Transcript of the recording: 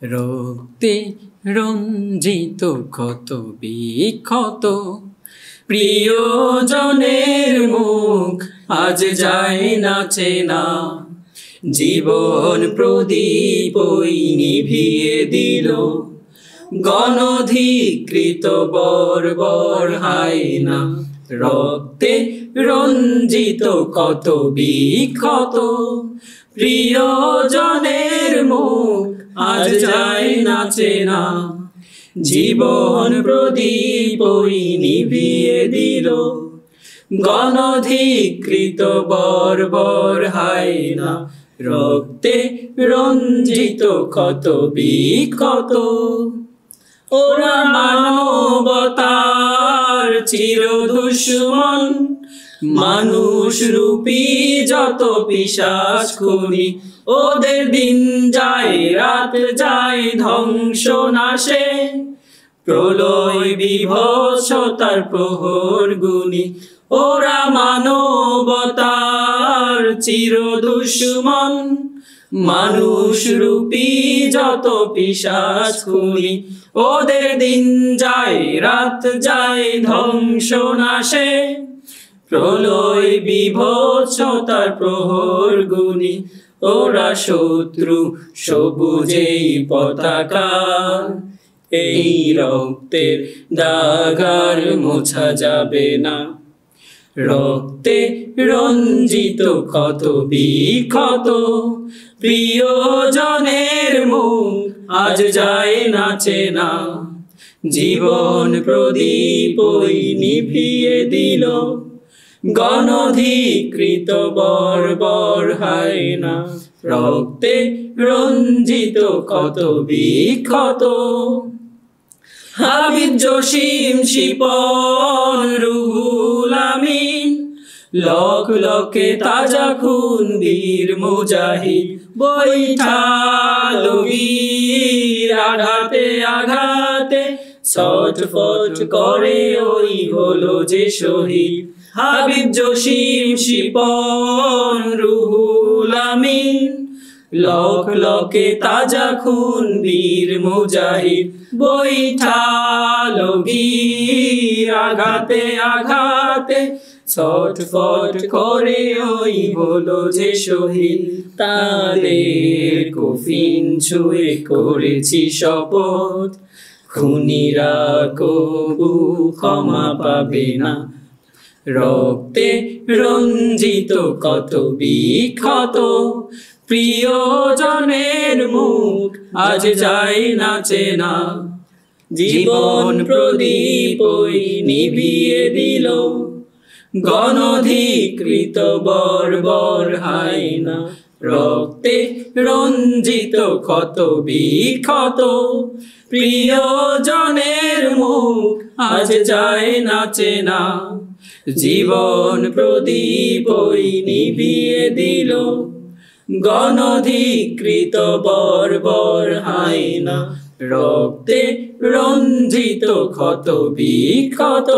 রক্তে রঞ্জিত ক্ষত বিক্ষত প্রিয়জনের মুখ আজ যায় না চেনা। জীবন প্রদীপ ওই নিভিয়ে দিল, গণধিকৃত বর্বর হায়না। রক্তে রঞ্জিত ক্ষত বিক্ষত প্রিয়জনের মুখ আজ যায় না চেনা। জীবন প্রদীপ ওই নিভিয়ে দিল, গণধিকৃত বর্বর হায়না। রক্তে রঞ্জিত ক্ষত বিক্ষত ওরা মানবতার চির দুশমন, মানুষ রূপী যত পিশাচ খুনি। ওদের দিন যায় রাত যায় ধ্বংস নাশে, প্রলয় বিভৎসতার প্রহর গুনি। ওরা মানবতার চির দুশমন, মানুষ রূপী যত পিশাচ খুনি। ওদের দিন যায় রাত যায় ধ্বংস নাশে, প্রলয় বিভৎসতার প্রহর গুনি। ওরা শত্রু সবুজেই পতাকা, এই রক্তের দাগার মোছা যাবে না। রক্তে রঞ্জিত ক্ষত বিক্ষত প্রিয়জনের মুখ আজ যায় না চেনা। জীবন প্রদীপ ওই নিভিয়ে দিল, গণধিকৃত বর্বর হায়না। রক্তে রঞ্জিত ক্ষত বিক্ষত হাবিব জসিম শিপন রুহুল আমিন, লক লকে তাজা খুন বীর মুজাহিদ। বৈঠালো বীর আঘাতে আঘাতে, ছটফট করে ওই হলো যে শহীদ। হাবিব জসিম শিপন রুহুল আমিন, লক লকে তাজা খুন বীর মুজাহিদ। বৈঠালো বীর আঘাতে আঘাতে, ছটফট করে ওই হলো যে শহীদ। তাদের কফিন ছুঁয়ে করেছি শপথ, খুনিরা কবু ক্ষমা পাবে না। রক্তে রঞ্জিত ক্ষত বিক্ষত প্রিয়জনের মুখ আজ যায় না চেনা। জীবন প্রদীপ ওই নিভিয়ে দিল, গণধিকৃত বর্বর হায়না। রক্তে রঞ্জিত ক্ষত বিক্ষত প্রিয়জনের মুখ আজ যায় না চেনা। জীবন প্রদীপ ওই নিভিয়ে দিল, গণধিকৃত বর্বর হায়না। রক্তে রঞ্জিত ক্ষত বিক্ষত।